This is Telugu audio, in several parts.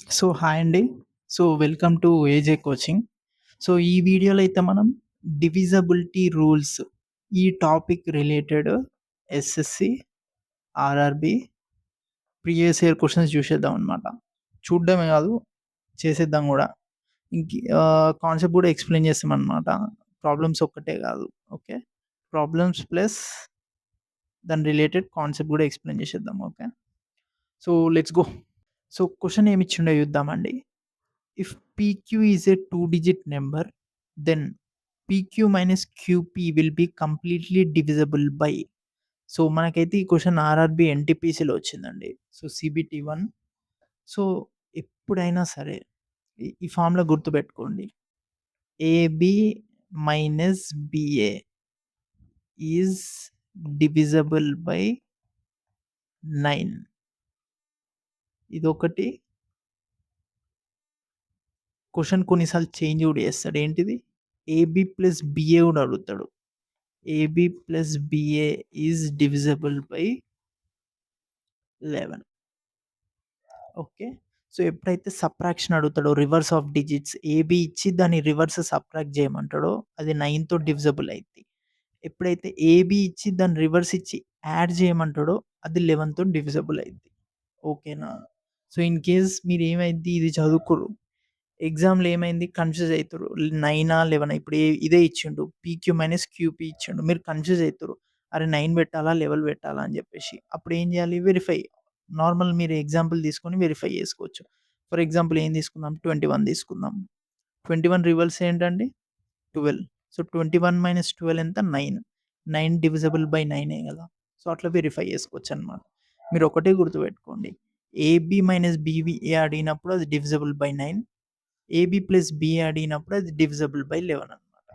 హాయ్ అండి. Welcome to ఏజే coaching. ఈ వీడియోలో అయితే మనం డివిజబిలిటీ రూల్స్ ఈ topic related SSC, RRB previous year questions చూసేద్దాం అన్నమాట. చూడడమే కాదు చేసేద్దాం గూడా. కాన్సెప్ట్ గూడా ఎక్స్‌ప్లెయిన్ చేస్తామన్నమాట. ప్రాబ్లమ్స్ ఒక్కటే కాదు. ఓకే. ప్రాబ్లమ్స్ ప్లస్ దాని రిలేటెడ్ కాన్సెప్ట్ గూడా ఎక్స్‌ప్లెయిన్ చేసేద్దాం. ఓకే. Let's go. క్వెషన్ ఏమిచ్చిండో చూద్దామండి. If PQ is a two-digit number, then PQ minus QP will be completely divisible by. మనకైతే ఈ క్వెషన్ ఆర్ఆర్‌బీ ఎన్‌టీపీసీలో వచ్చిందండి. సీబీటీ 1. సో, ఎప్పుడైనా సరే ఈ ఫార్ములా గుర్తుపెట్టుకోండి. AB minus BA is divisible by 9. ఇదొకటి. క్వెషన్ కొన్నిసార్లు చేంజ్ కూడా చేస్తాడు. ఏంటిది? ఏబీ ప్లస్ బీఏ కూడా అడుగుతాడు. AB plus BA is divisible by 11. Okay. ఎప్పుడైతే సబ్ట్రాక్షన్ అడుగుతాడో రివర్స్ ఆఫ్ డిజిట్స్ ఏబీ ఇచ్చి దాన్ని రివర్స్ సబ్ట్రాక్ట్ చేయమంటాడో అది 9తో డివిజబుల్ అయిద్ది. ఎప్పుడైతే ఏబీ ఇచ్చి దాన్ని రివర్స్ ఇచ్చి యాడ్ చేయమంటాడో అది 11తో డివిజబుల్ అయిద్ది. ఓకేనా? ఇన్ కేస్ మీరేమైద్ది ఇది చదువుకోరు. ఎగ్జామ్‌లో ఏమైంది కన్‌ఫ్యూజ్ అయితుర్రు. 9ఆ, 11ఆ ఇప్పుడు ఇదే ఇచ్చిండు. పీక్యూ మైనస్ క్యూపీ ఇచ్చిండు. మీరు కన్‌ఫ్యూజ్ అయితుర్రు. అరే 9 పెట్టాలా? 11 పెట్టాలా? అని చెప్పేసి. అప్పుడు ఏం చేయాలి? వెరిఫై. నార్మల్ మీరు ఎగ్జాంపుల్ తీసుకొని వెరిఫై చేసుకోవచ్చు. ఫర్ ఎగ్జాంపుల్ ఏం తీసుకుందాం? 21 తీసుకుందాం. 21 రివర్స్ ఏంటండి? 12. 21 - 12 ఎంత? 9. 9 డివిజిబుల్ బై 9 కదా! అట్లా వెరిఫై చేసుకోవచ్చనమాట. మీరు ఒకటే గుర్తుపెట్టుకోండి. ఏబీ మైనస్ బీబీఏ అడిగినప్పుడు అది divisible by 9. AB plus BA అడిగినప్పుడు అది డివిజిబుల్ బై 11 అనమాట.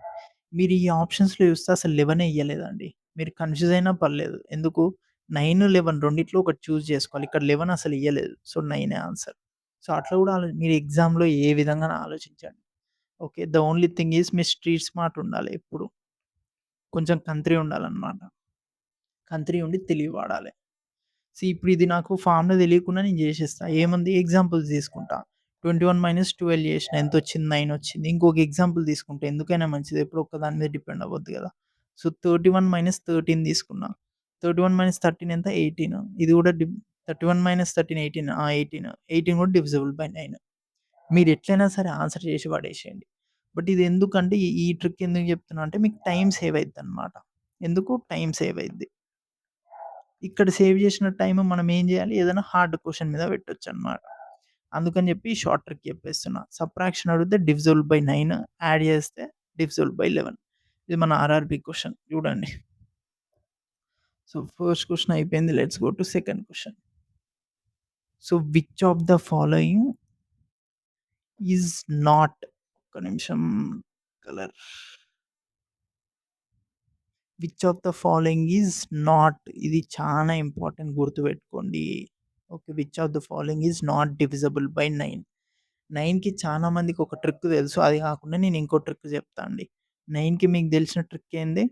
మీరు ఈ ఆప్షన్స్‌లో చూస్తే అసలు 11 ఇయ్యలేదండి. మీరు కన్‌ఫ్యూజ్ అయినా పర్లేదు. ఎందుకు? 9, 11 రెండిట్లో ఒకటి చూజ్ చేసుకోవాలి. ఇక్కడ 11 అసలు ఇయ్యలేదు. 9 ఆన్సర్. అట్లా కూడా మీరు ఎగ్జామ్‌లో ఏ విధంగాన ఆలోచించండి. Okay. The only thing is మీరు స్ట్రీట్ స్మార్ట్ ఉండాలి ఎప్పుడు. కొంచెం కంత్రీ ఉండాలన్నమాట. కంత్రీ ఉండి తెలివి వాడాలి. ఇప్పుడు ఇది నాకు ఫార్ములా తెలియకుండా నేను చేసేస్తా. ఏముంది ఎగ్జాంపుల్స్ తీసుకుంటా. 21 - 12 చేసిన ఎంతొచ్చింది? 9 వచ్చింది. ఇంకొక ఎగ్జాంపుల్ తీసుకుంటే ఎందుకైనా మంచిది. ఎప్పుడో ఒక్క దాని మీద డిపెండ్ అవ్వద్దు కదా! 31 - 13 తీసుకున్నా. 31 - 13 ఎంత? 18. ఇది కూడా 31 - 13 18. 18. 18 కూడా డివిజిబుల్ బై 9. మీరు ఎట్లైనా సరే ఆన్సర్ చేసి పడేసేయండి. బట్ ఇది ఎందుకంటే ఈ ట్రిక్ ఎందుకు చెప్తున్నా అంటే మీకు టైమ్ సేవ్ అయిద్దనమాట. ఎందుకు? టైమ్ సేవ్ అయిద్ది. ఇక్కడ సేవ్ చేసిన టైమ్ మనం ఏం చేయాలి? ఏదైనా హార్డ్ క్వెషన్ మీద పెట్టొచ్చనమాట. అందుకని చెప్పి షార్ట్ ట్రిక్ చెప్పేస్తున్నా. సబ్ట్రాక్షన్ అడిగితే డివిజిబుల్ బై 9 యాడ్ చేస్తే డివిజిబుల్ బై 11. ఇది మన ఆర్ఆర్‌బీ క్వెషన్ చూడండి. ఫస్ట్ క్వెషన్ అయిపోయింది. Let's go to second question. Which of the following is not ఒక్క నిమిషం colour. Which of the following is not ఇది చాలా ఇంపార్టెంట్ గుర్తుపెట్టుకోండి. Okay. Which of the following is not divisible by 9. 9కి చాలా మందికి ఒక ట్రిక్ తెలుసు. అది కాకుండా నేను ఇంకో ట్రిక్ చెప్తా అండి. 9కి మీకు తెలిసిన ట్రిక్ ఏంది?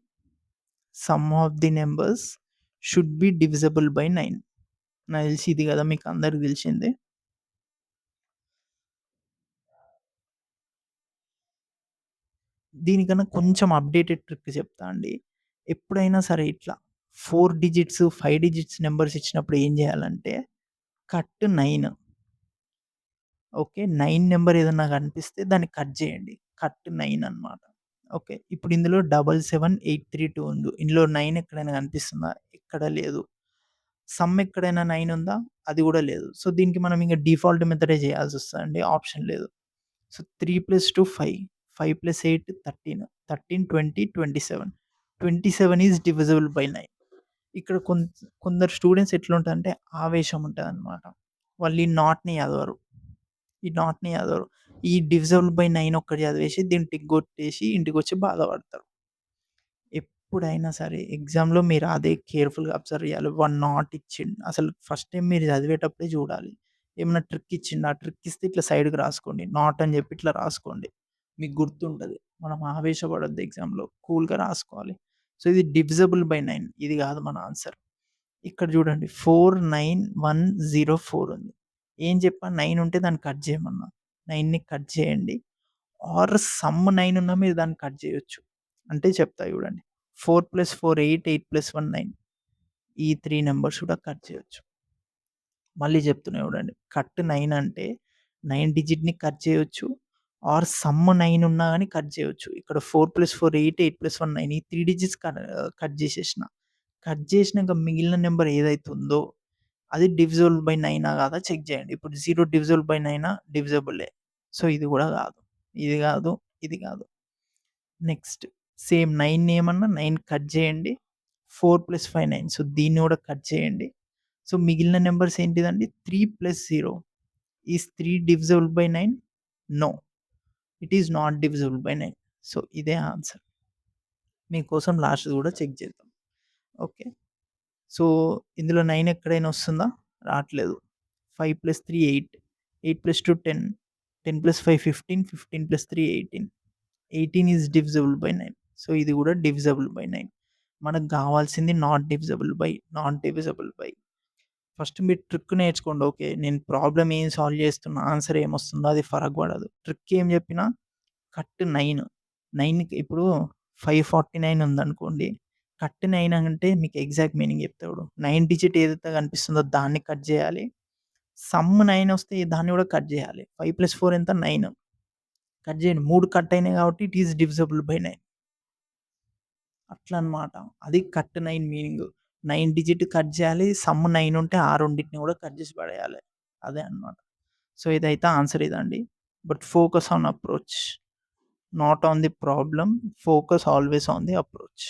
Some of the numbers should be divisible by 9. నాకు తెలిసి ఇది కదా మీకు అందరికి తెలిసిందే. దీనికన్నా కొంచెం అప్‌డేటెడ్ ట్రిక్ చెప్తా అండి. ఎప్పుడైనా సరే ఇట్లా 4 డిజిట్స్, 5 డిజిట్స్ నంబర్స్ ఇచ్చినప్పుడు ఏం చేయాలంటే కట్ 9. ఓకే. 9 నంబర్ ఏదన్నా కనిపిస్తే దాన్ని కట్ చేయండి. కట్ 9 అన్నమాట. ఓకే. ఇప్పుడు ఇందులో 77832 ఉంది. ఇందులో 9 ఎక్కడైనా కనిపిస్తుందా? ఎక్కడ లేదు. సమ్ ఎక్కడైనా 9 ఉందా? అది కూడా లేదు. దీనికి మనం ఇంక డిఫాల్ట్ మెథడే చేయాల్సొస్తదండి. ఆప్షన్ లేదు. 3 + 2 5. 5 + 8 13. 13, 20, 27. 27 ఈస్ డివిజిబుల్ బై 9. ఇక్కడ కొందరు స్టూడెంట్స్ ఎట్లుంటదంటే ఆవేశం ఉంటదనమాట. వాళ్ళు ఈ నాట్‌ని చదవరు. ఈ డివిజిబుల్ బై 9 ఒక్కటి చదివేసి దీన్ని టిక్ కొట్టేసి ఇంటికొచ్చి బాధపడతారు. ఎప్పుడైనా సరే ఎగ్జామ్‌లో మీరు అదే కేర్‌ఫుల్‌గా అబ్జర్వ్ చేయాలి. వాడు నాట్ ఇచ్చిండు. అసలు ఫస్ట్ టైమ్ మీరు చదివేటప్పుడే చూడాలి. ఏమన్నా ట్రిక్ ఇచ్చిండా? ఆ ట్రిక్ ఇస్తే ఇట్లా సైడ్‌కి రాసుకోండి. నాట్ అని చెప్పి ఇట్లా రాసుకోండి. మీకు గుర్తుంటది. మనం ఆవేశపడొద్దు ఎగ్జామ్‌లో. కూల్‌గా రాసుకోవాలి. ఇది డివిజిబుల్ బై 9 ఇది కాదు మన ఆన్సర్. ఇక్కడ చూడండి 49104 ఉంది. ఏం చెప్పా 9 ఉంటే దాన్ని కట్ చేయమన్నా. 9ని కట్ చేయండి. ఆర్ సమ్ 9 ఉన్నా మీరు దాన్ని కట్ చేయొచ్చు. అంటే చెప్తా చూడండి. 4 + 4 8, 8 + 1 9 ఈ 3 నంబర్స్ కూడా కట్ చేయొచ్చు. మళ్ళీ చెప్తున్నా చూడండి. కట్ 9 అంటే 9 డిజిట్‌ని కట్ చేయొచ్చు. ఆర్ సమ్ 9 ఉన్నా గాని కట్ చేయొచ్చు. ఇక్కడ 4 + 4 8, 8 + 1 9 ఈ 3 డిజిట్స్ కట్ చేసేసిన. కట్ చేసినంక మిగిలిన నంబర్ ఏదైతే ఉందో అది డివిజిబుల్ బై 9 కాదా చెక్ చేయండి. ఇప్పుడు 0 డివిజిబుల్ బై 9 డివిజిబులే. సో, ఇది కూడా కాదు. ఇది కాదు. ఇది కాదు. నెక్స్ట్ సేమ్ 9 ఏమన్నా 9 కట్ చేయండి. 4 + 5 9. సో, దీన్ని కూడా కట్ చేయండి. సో, మిగిలిన నంబర్స్ ఏంటిదండి 3 + 0 is 3 divisible by 9? No. It is not divisible by 9. So, ఇదే ఆన్సర్. మీకోసం లాస్ట్‌ది కూడా చెక్ చేద్దాం. ఓకే. సో, ఇందులో 9 ఎక్కడైనా వస్తుందా? రాట్లేదు. 5 + 3 8, 8 + 2 10, 10 + 5 15, 15 + 3 18, 18 ఈస్ డివిజిబుల్ బై 9. సో, ఇది కూడా డివిజిబుల్ బై 9. మనకు కావాల్సింది not divisible by, not divisible by. First మీరు ట్రిక్ నేర్చుకోండి. ఓకే. నేను ప్రాబ్లమ్ ఏం సాల్వ్ చేస్తున్నా, ఆన్సర్ ఏమొస్తుందో అది ఫరక్ పడదు. ట్రిక్ ఏం చెప్పినా కట్ 9. 9కి ఇప్పుడు 549 ఉందనుకోండి. కట్ 9 అంటే మీకు ఎగ్జాక్ట్ మీనింగ్ చెప్తా చూడు. 9 డిజిట్ ఏదైతే కనిపిస్తుందో దాన్ని కట్ చేయాలి. సమ్ 9 వస్తే దాన్ని కూడా కట్ చేయాలి. 5 + 4 ఎంత? 9. కట్ చేయండి. 3 కట్ అయినాయి కాబట్టి ఇట్ ఈస్ డివిజిబుల్ బై 9. అట్లనమాట. అది కట్ 9 మీనింగు. 9 డిజిట్ కట్ చేయాలి. సమ్ 9 ఉంటే ఆ రెండిటిని కూడా కట్ చేసి పడేయాలి. అదే అన్నమాట. సో, ఇదైతే ఆన్సర్ ఇదండి. But focus on approach. Not on the problem. Focus always on the approach.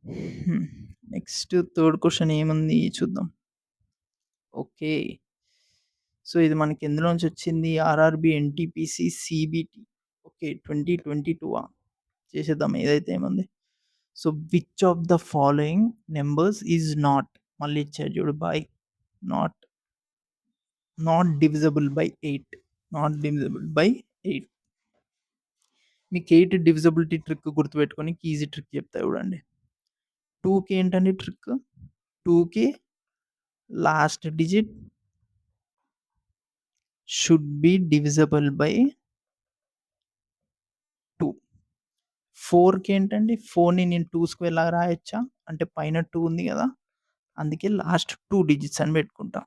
హ్మ్. నెక్స్ట్ థర్డ్ క్వెషన్ ఏముంది చూద్దాం. ఓకే. సో, ఇది మనకి ఎందులో నుంచి వచ్చింది? RRB, NTPC, CBT. ఓకే. 2022 చేసేద్దాం ఏదైతే ఏముంది. So, which of the following numbers is not మళ్ళీ ఇచ్చాడు చూడు by not not divisible by 8. Not divisible by 8. మీకు 8 డివిజిబిలిటీ ట్రిక్ గుర్తుపెట్టుకోనికి ఈజీ ట్రిక్ చెప్తా చూడండి. 2కి ఏంటండి ట్రిక్? 2కి last digit should be divisible by 2. 4కి ఏంటండి? 4ని నేను 2 స్క్వేర్ లాగా రాయొచ్చా? అంటే పైన 2 ఉంది గదా! అందుకే లాస్ట్ 2 డిజిట్స్ అని పెట్టుకుంటా.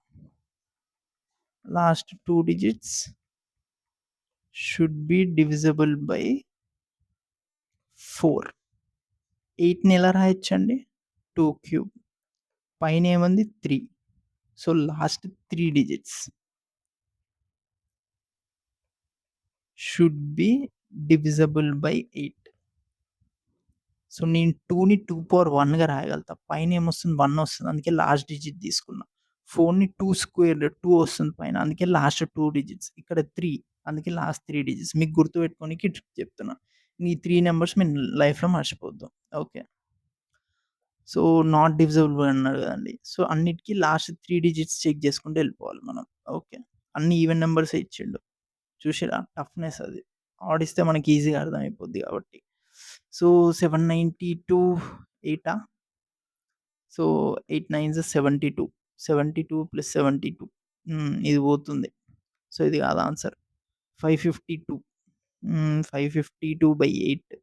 Last 2 digits should be divisible by 4. 8ని ఎలా రాయొచ్చండి? 2 క్యూబ్. పైనేముంది 3. So, last 3 digits should be divisible by 8. So, నేను 2ని 2 పవర్ 1గా రాయగలుగుతా. పైనేమొస్తుంది 1 వస్తుంది. అందుకే లాస్ట్ డిజిట్ తీసుకున్నా. 4ని 2 స్క్వేర్డ్ 2 వస్తుంది పైన. అందుకే లాస్ట్ 2 డిజిట్స్. ఇక్కడ 3 అందుకే లాస్ట్ 3 డిజిట్స్. మీకు గుర్తుపెట్టుకోనికి ట్రిక్ చెప్తున్నా. ఈ 3 నంబర్స్ మీరు లైఫ్‌లో మర్చిపోద్దు. ఓకే. సో, నాట్ డివిజిబుల్ అన్నాడు కదండీ. సో, అన్నిటికి లాస్ట్ 3 డిజిట్స్ చెక్ చేసుకుంటూ వెళ్ళిపోవాలి మనం. ఓకే. అన్ని ఈవెన్ నంబర్సే ఇచ్చిండు. చూసిర్రా టఫ్‌నెస్ అది. ఆడిస్తే మనకి ఈజీగా అర్థమైపోద్ది కాబట్టి. So, 792 8 so, 8 9 72. 72 + 72 ఇది పోతుంది. సో, ఇది కాదు ఆన్సర్. 552 552/8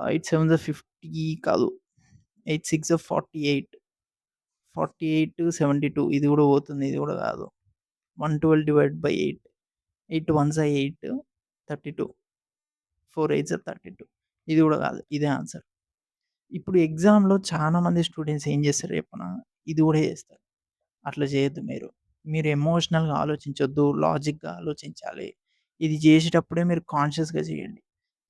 8 7 50 కాదు. 8 6 48. 48 72 ఇది కూడా పోతుంది. ఇది కూడా కాదు. 112/8 8 1 8 32 4 8 32 ఇది కూడా కాదు. ఇదే ఆన్సర్. ఇప్పుడు ఎగ్జామ్‌లో చాలామంది స్టూడెంట్స్ ఏం చేస్తారో చెప్పనా? ఇది కూడా చేస్తారు. అట్లా చేయొద్దు మీరు. మీరు ఎమోషనల్‌గా ఆలోచించొద్దు. లాజిక్‌గా ఆలోచించాలి. ఇది చేసేటప్పుడే మీరు కాన్షియస్‌గా చేయండి.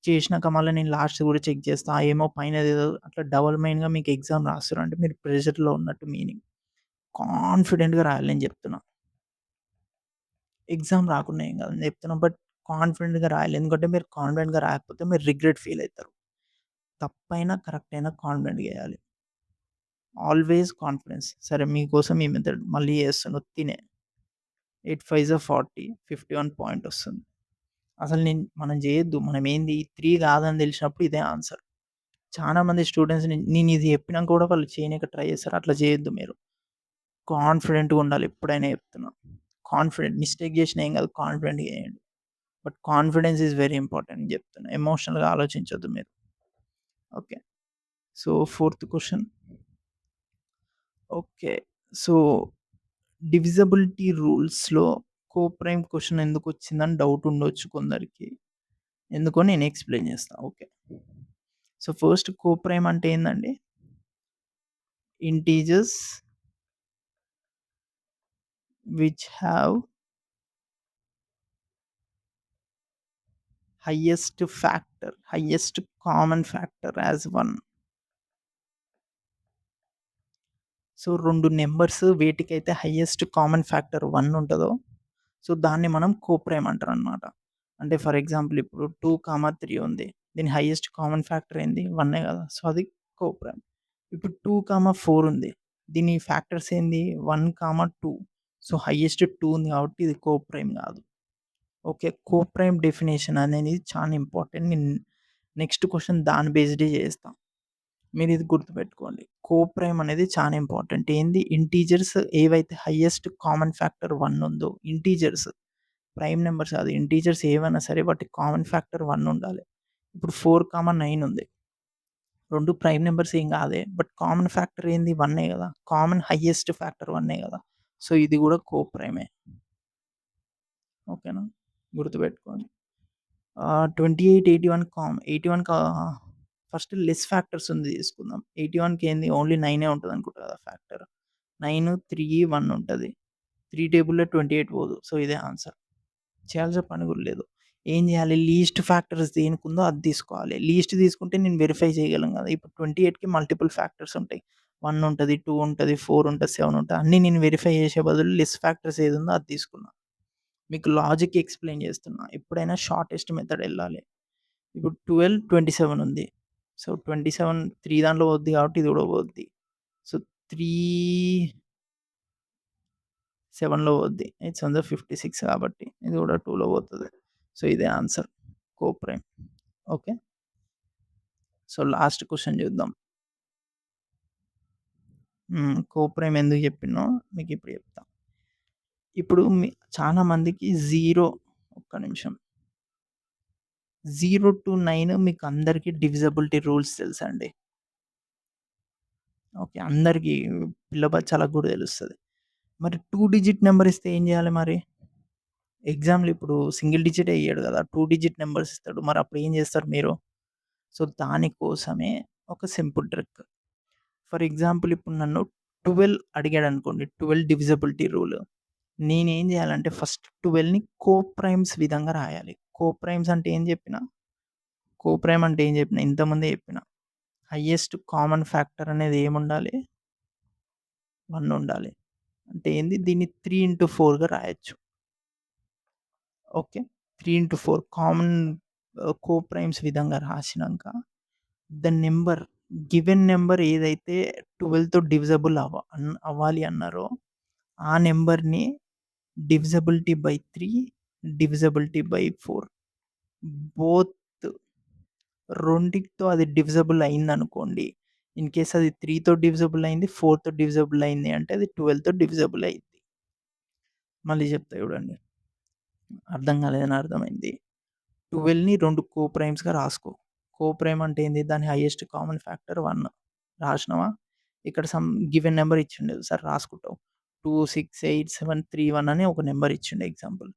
చేసినాక మళ్ళీ నేను లాస్ట్ కూడా చెక్ చేస్తా. ఏమో పైనదేదో అట్లా డబుల్ మైండ్‌గా మీకు ఎగ్జామ్ రాస్తుర్రంటే మీరు ప్రెషర్‌లో ఉన్నట్టు మీనింగ్. కాన్ఫిడెంట్‌గా రాయాలి నేను చెప్తున్నా. ఎగ్జామ్ రాకున్నా ఏం కాదు. నేను చెప్తున్నా బట్ కాన్ఫిడెంట్‌గా రాయాలి. ఎందుకంటే మీరు కాన్ఫిడెంట్‌గా రాయకపోతే మీరు రిగ్రెట్ ఫీల్ అయితారు. తప్పైనా, కరెక్ట్ అయినా కాన్ఫిడెంట్‌గా చేయాలి. Always confidence. సరే మీకోసం ఈ మెథడ్ మళ్ళీ చేస్తున్నా ఉత్తినే. 8 5 40 51 పాయింట్ వస్తుంది. అసలు మనం చేయొద్దు. మనం ఏంది 3 కాదని తెలిసినప్పుడు ఇదే ఆన్సర్. చాలా మంది స్టూడెంట్స్‌ని నేను ఇది చెప్పినంక కూడా వాళ్ళు చేయనీకి ట్రై చేస్తారు. అట్లా చేయొద్దు మీరు. కాన్ఫిడెంట్‌గా ఉండాలి ఎప్పుడైనా చెప్తున్నా. మిస్టేక్ చేసినా ఏం కాదు కాన్ఫిడెంట్‌గా చేయండి. But confidence is very important చెప్తున్నా. ఎమోషనల్‌గా ఆలోచించొద్దు మీరు. Okay. So, fourth question. Okay. So, divisibility రూల్స్‌లో కోప్రైమ్ క్వెషన్ ఎందుకొచ్చిందని డౌట్ ఉండొచ్చు కొందరికి. ఎందుకో నేను ఎక్స్‌ప్లెయిన్ చేస్తా. ఓకే. సో, ఫస్ట్ కోప్రైమ్ అంటే ఏందండి? Integers which have highest common factor as 1. So, 2 numbers వేటికైతే హైయెస్ట్ కామన్ ఫ్యాక్టర్ 1 ఉంటదో, సో, దాన్ని మనం కోప్రైమ్ అంటారనమాట. అంటే ఫర్ ఎగ్జాంపుల్ ఇప్పుడు 2, 3 ఉంది. దీని హైయెస్ట్ కామన్ ఫ్యాక్టర్ ఏంది? 1 కదా! సో, అది కోప్రైమ్. ఇప్పుడు 2, 4 ఉంది. దీని ఫ్యాక్టర్స్ ఏంది? 1, 2. సో, హైయెస్ట్ 2 ఉంది కాబట్టి ఇది కోప్రైమ్ కాదు. ఓకే. కోప్రైమ్ డెఫినిషన్ అనేది చాలా ఇంపార్టెంట్. నేను నెక్స్ట్ క్వెషన్ దాని బేస్డే చేస్తా. మీరిది గుర్తుపెట్టుకోండి. కోప్రైమ్ అనేది చాలా ఇంపార్టెంట్. ఏంది? ఇంటీజర్స్ ఏవైతే హైయెస్ట్ కామన్ ఫ్యాక్టర్ 1 ఉందో, ఇంటీజర్స్ ప్రైమ్ నంబర్స్ కాదు. ఇంటీజర్స్ ఏవైనా సరే వాటి కామన్ ఫ్యాక్టర్ 1 ఉండాలి. ఇప్పుడు 4, 9 ఉంది. 2 ప్రైమ్ నంబర్స్ ఏం కాదే. బట్ కామన్ ఫ్యాక్టర్ ఏంది? 1 కదా! కామన్ హైయెస్ట్ ఫ్యాక్టర్ 1 కదా! సో, ఇది కూడా కోప్రైమే. ఓకేనా? గుర్తుపెట్టుకోండి. 28, 81 81 ఫస్ట్ లెస్ ఫ్యాక్టర్స్ ఉంది తీసుకుందాం. 81కి ఏంది? ఓన్లీ 9 ఉంటదనుకుంటా కదా ఫ్యాక్టర్. 9, 3, 1 ఉంటది. 3 టేబుల్‌లో 28 పోదు. సో, ఇదే ఆన్సర్. చేయాల్సిన పని కూడా లేదు. ఏం చేయాలి? లీస్ట్ ఫ్యాక్టర్స్ దేనికుందో అది తీసుకోవాలి. లీస్ట్ తీసుకుంటే నేను వెరిఫై చేయగలను కదా! ఇప్పుడు 28కి మల్టిపుల్ ఫ్యాక్టర్స్ ఉంటాయి. 1 ఉంటది, 2 ఉంటది, 4 ఉంటది, 7 ఉంటది. అన్నీ నేను వెరిఫై చేసే బదులు లెస్ ఫ్యాక్టర్స్ ఏదుందో అది తీసుకున్నా. మీకు లాజిక్ ఎక్స్‌ప్లెయిన్ చేస్తున్నా. ఎప్పుడైనా షార్టెస్ట్ మెథడ్ ఎళ్ళాలి. ఇప్పుడు 12, 27 ఉంది. సో, 27 3 దాంట్లో పోద్ది కాబట్టి ఇది కూడా పోద్ది. సో, 3 7లో పోద్ది. 8 సెవెన్స్ ఆర్ 56 కాబట్టి ఇది కూడా 2లో పోతది. సో, ఇదే answer. Coprime. Okay. So, last question చూద్దాం. కోప్రైమ్ ఎందుకు చెప్పినో మీకిప్పుడు చెప్తా. ఇప్పుడు చాలా మందికి 0 ఒక్క నిమిషం. 0-9 మీకు అందరికి డివిజిబిలిటీ రూల్స్ తెలుసండి. ఓకే. అందరికి పిల్ల బచ్చాలకు గూడా తెలుస్తది. మరి 2 డిజిట్ నంబర్ ఇస్తే ఏం జేయాలి మరి? ఎగ్జామ్‌లో ఇప్పుడు సింగిల్ డిజిటే ఇయ్యడు గదా! 2 డిజిట్ నంబర్స్ ఇస్తాడు. మరప్పుడు ఏం జేస్తారు మీరు? సో, దానికోసమే ఒక సింపుల్ ట్రిక్. ఫర్ ఎగ్జాంపుల్ ఇప్పుడు నన్ను 12 అడిగాడనుకోండి. 12 డివిజిబిలిటీ రూల్. నేనేం జేయాలంటే ఫస్ట్ 12ని కోప్రైమ్స్ విధంగా రాయాలి. కోప్రైమ్స్ అంటే ఏం జెప్పినా? కోప్రైమ్ అంటే ఏం జెప్పినా? ఇంతకుముందే జెప్పిన. హైయెస్ట్ కామన్ ఫ్యాక్టర్ అనేది ఏముండాలి? 1 ఉండాలి. అంటే ఏంది? దీన్ని 3/4గా రాయొచ్చు. ఓకే. 3/4 కామన్ కోప్రైమ్స్ విధంగా రాసినంక ద నంబర్ గివెన్ నంబర్ ఏదైతే 12తో డివిజిబుల్ అవ్వాలి అన్నారో, ఆ నంబర్‌ని divisibility by 3, divisibility by 4 both రెండిటితో అది డివిజిబుల్ అయిందనుకోండి. ఇన్ కేస్ అది 3తో డివిజిబుల్ అయింది, 4తో డివిజిబుల్ అయింది అంటే అది 12తో డివిజిబుల్ అయ్యిద్ది. మళ్ళీ చెప్తా చూడండి. అర్థం కాలేదని అర్థమైంది. 12ని 2 కోప్రైమ్స్‌గా రాసుకో. కోప్రైమ్ అంటే ఏంది? దాని హైయెస్ట్ కామన్ ఫ్యాక్టర్ 1 రాసినావా? ఇక్కడ గివెన్ నంబర్ ఇచ్చిండు. సరే రాసుకుంటావు. 2, 6, 8, 7, 3, 1 అని ఒక నంబర్ ఇచ్చిండు ఎగ్జాంపుల్.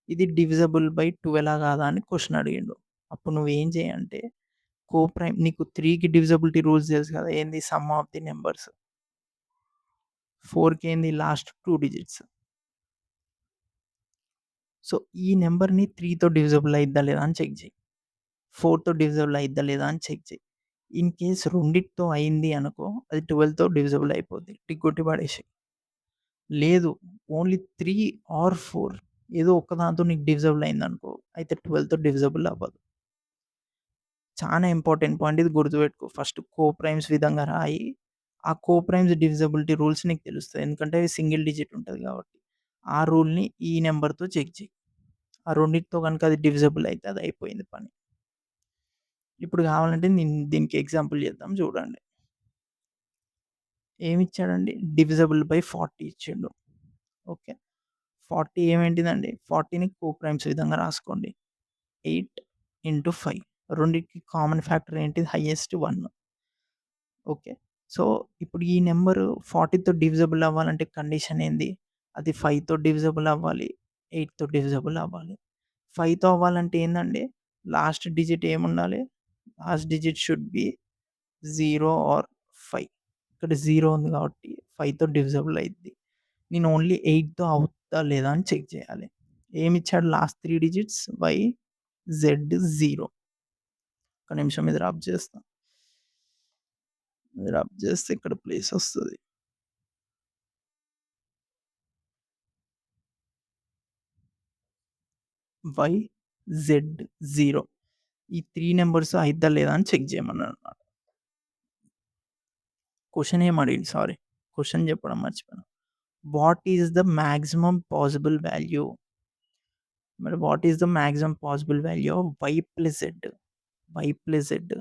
ఇది డివిజిబుల్ బై 12 కాదా అని క్వెషన్ అడిగిండు. అప్పుడు నువ్వేం చేయంటే నీకు 3కి డివిజిబిలిటీ రూల్స్ తెలుసు కదా! ఏంది? Some of the numbers. 4కి ఏంది? Last 2 digits. సో, ఈ నంబర్‌ని 3తో డివిజిబుల్ అయిద్దా లేదా అని చెక్ చెయి. 4తో డివిజిబుల్ అయిద్దా లేదా అని చెక్ చెయి. ఇన్ కేస్ రెండిటితో అయింది అనుకో, అది 12తో డివిజిబుల్ అయిపోద్ది. టిక్ కొట్టి పడేసేయి. లేదు ఓన్లీ 3 ఆర్ 4 ఏదో ఒక్కదాంతో నీకు డివిజిబుల్ అయిందనుకో, అయితే 12తో డివిజిబుల్ అవ్వదు. చానా ఇంపార్టెంట్ పాయింట్ ఇది గుర్తుపెట్టుకో. ఫస్ట్ కోప్రైమ్స్ విధంగా రాయి. ఆ కోప్రైమ్స్ డివిజిబిలిటీ రూల్స్ నీకు తెలుస్తాయి. ఎందుకంటే అవి సింగిల్ డిజిట్ ఉంటది కాబట్టి. ఆ రూల్‌ని ఈ నంబర్‌తో చెక్ చెయి. ఆ రెండిటితో గనుక అది డివిజిబుల్ అయితే అది అయిపోయింది పని. ఇప్పుడు కావాలంటే నేను దీనికి ఎగ్జాంపుల్ చేద్దాం చూడండి. ఏమిచ్చాడండి? డివిజబుల్ బై 40 ఇచ్చిండు. ఓకే. 40 ఏమేంటిదండి? 40ని కోప్రైమ్స్ విధంగా రాసుకోండి. 8 ఇంటూ 5 రెండిటికి కామన్ ఫ్యాక్టర్ ఏంటిది? హైయెస్ట్ 1. ఓకే. సో, ఇప్పుడు ఈ నంబరు 40తో డివిజబుల్ అవ్వాలంటే కండిషన్ ఏంది? అది 5తో డివిజబుల్ అవ్వాలి. 8తో డివిజబుల్ అవ్వాలి. 5తో అవ్వాలంటే ఏందండి? లాస్ట్ డిజిట్ ఏముండాలి? Last digit should be 0 or 5. ఇక్కడ 0 ఉంది కాబట్టి 5తో డివిజబుల్ అయిద్ది. నేను ఓన్లీ 8తో అవుద్దా లేదా అని చెక్ చేయాలి. ఏమిచ్చాడు లాస్ట్ 3 డిజిట్స్? Y, Z 0. ఒక్క నిమిషం ఇది రబ్ చేస్తా. ఇది రబ్ చేస్తే ఇక్కడ ప్లేస్ వస్తది. Y, Z 0. ఈ 3 నంబర్స్ అయిద్దా లేదా అని చెక్ చేయమన్నాడన్నమాట. క్వెషన్ ఏమడిగిండు సారీ. క్వెషన్ చెప్పడం మర్చిపోయాను. What is the maximum possible value? మరి what is the maximum possible value of Y plus Z? Y plus Z.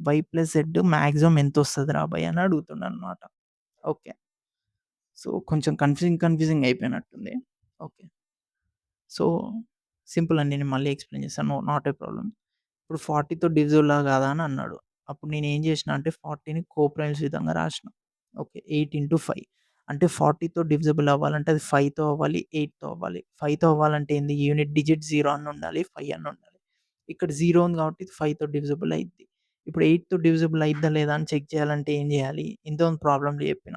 Y plus Z maximum ఎంతొస్తదిరా బయ్ అని అడుగుతుండన్నమాట. ఓకే. సో, కొంచెం కన్‌ఫ్యూజింగ్ అయిపోయినట్టుంది. ఓకే. సో, సింపుల్ అండి. నేను మళ్ళీ ఎక్స్‌ప్లెయిన్ చేస్తాను. Not a problem. ఇప్పుడు 40తో డివిజిబులా కాదా అని అన్నాడు. అప్పుడు నేనేం చేసినా అంటే 40ని కోప్రైమ్స్ విధంగా రాసినా. ఓకే. 8 ఇంటూ 5 అంటే 40తో డివిజిబుల్ అవ్వాలంటే అది 5తో అవ్వాలి, 8తో అవ్వాలి. 5తో అవ్వాలంటే ఏంది? యూనిట్ డిజిట్ 0 అని ఉండాలి, 5 అని ఉండాలి. ఇక్కడ 0 ఉంది కాబట్టి ఇది 5తో డివిజిబుల్ అయిద్ది. ఇప్పుడు 8తో డివిజిబుల్ అయిద్దా లేదా అని చెక్ చేయాలంటే ఏం చేయాలి? ఇంతకుముందు ప్రాబ్లమ్‌లో చెప్పిన.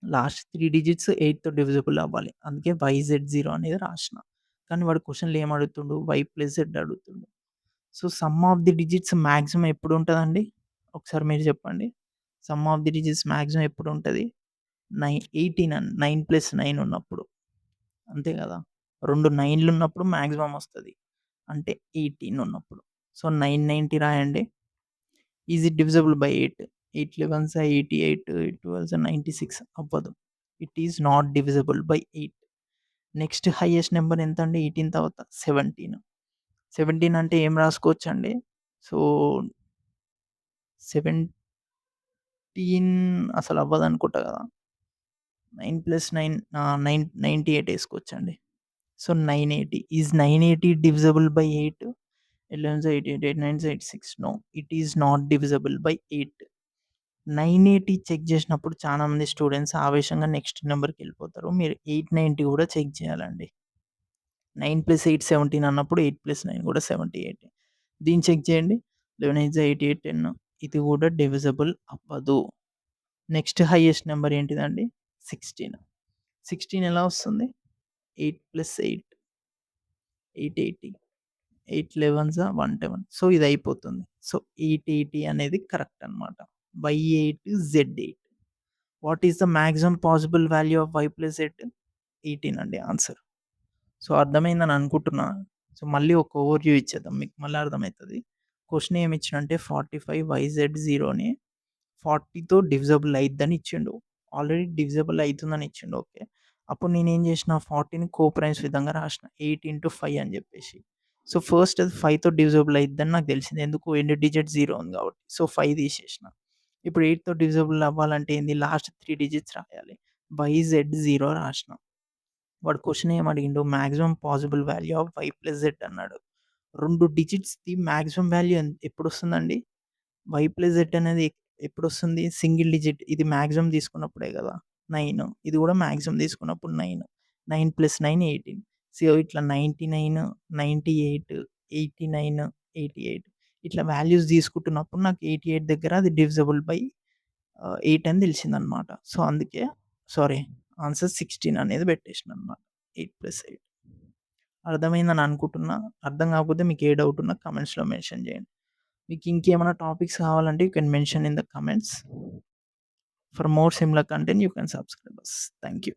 లాస్ట్ 3 డిజిట్స్ 8తో డివిజిబుల్ అవ్వాలి. అందుకే YZ0 అనేది రాసిన. కానీ వాడు క్వెషన్‌లో ఏం అడుగుతుండు? Y ప్లస్ Z అడుగుతుండు. So, sum of the digits maximum ఎప్పుడుంటదండి? ఒకసారి మీరు చెప్పండి. Sum of the digits maximum ఎప్పుడుంటది? 18 9 ప్లస్ 9 ఉన్నప్పుడు. అంతే గదా! 2 9లు ఉన్నప్పుడు మాక్సిమం వస్తది. అంటే 18 ఉన్నప్పుడు. సో, 990 రాయండి. Is it divisible by 8? 8 11 88, 8 12 96 అవ్వదు. It is not divisible by 8. Next highest number ఎంతండి? 18 తర్వాత 17. 17 అంటే ఏం రాసుకోవచ్చండి? సో, 17 అసలు అవ్వదనుకుంటా గదా! 9 ప్లస్ 9 98 ఏసుకోవచ్చండి. So, 980 is 980 divisible by 8? 11 88, 89 86 no. It is not divisible by 8. 980 check చేసినప్పుడు చాలామంది స్టూడెంట్స్ ఆవేశంగా నెక్స్ట్ నంబర్‌కెళ్ళిపోతారు. మీరు 890 కూడా చెక్ చేయాలండి. 9 + 8 17 అన్నప్పుడు 8 + 9 కూడా 78. దీన్ని చెక్ చేయండి. 11 8 88 10 ఇది కూడా డివిజిబుల్ అవ్వదు. నెక్స్ట్ హైయెస్ట్ నంబర్ ఏంటిదండి? 16. 16 ఎలా వస్తుంది? 8 + 8 880. 8 11 110. సో, ఇది అయిపోతుంది. సో, 880 అనేది కరెక్ట్ అన్నమాట. Y8 Z8. What is the maximum possible value of y plus z? 18 అండి ఆన్సర్. సో, అర్థమైందని అనుకుంటున్నా. సో, మళ్ళీ ఒక ఓవర్‌వ్యూ ఇచ్చేద్దాం. మీకు మళ్ళీ అర్థమైతది. క్వెషన్ ఏమిచ్చిండంటే 45 YZ0ని 40తో డివిజిబుల్ అయిద్దని ఇచ్చిండు. ఆల్రెడీ డివిజిబుల్ అయితుందని ఇచ్చిండు. ఓకే. అప్పుడు నేనేం చేసిన 40ని కోప్రైమ్స్ విధంగా రాసిన. 8 ఇంటూ 5 అని చెప్పేసి. సో, ఫస్ట్ అది 5తో డివిజిబుల్ అయిద్దని నాకు తెలిసింది. ఎందుకు? ఎండ్ డిజిట్ 0 ఉంది కాబట్టి. సో, 5 తీసేసిన. ఇప్పుడు 8తో డివిజిబుల్ అవ్వాలంటే ఏంది? లాస్ట్ 3 డిజిట్స్ రాయాలి. YZ0 రాసిన. వాడు క్వెషన్ ఏమి అడిగిండు? Maximum possible value of y plus z అన్నాడు. 2 డిజిట్స్‌ది మాక్సిమం వాల్యూ ఎప్పుడొస్తుందండి? y ప్లస్ z అనేది ఎప్పుడొస్తుంది? Single digit. ఇది మాక్సిమం తీసుకున్నప్పుడే గదా! 9. ఇది గూడా మాక్సిమం తీసుకున్నప్పుడు 9. 9 + 9 18. సో, ఇట్లా 99, 98, 89, 88 ఇట్లా వాల్యూస్ తీసుకుంటున్నప్పుడు నాకు 88 దగ్గర అది డివిజిబుల్ బై 8 అని తెలిసిందనమాట. సో, అందుకే సారీ ఆన్సర్ 16 అనేది పెట్టేసినాననమాట. 8 + 8 అర్థమైందని అనుకుంటున్నా. అర్థం కాకపోతే మీకు ఏ డౌట్ ఉన్నా కామెంట్స్‌లో మెన్షన్ చేయండి. మీకు ఇంకేమైనా టాపిక్స్ కావాలంటే you can mention in the comments. For more similar content you can subscribe us. Thank you.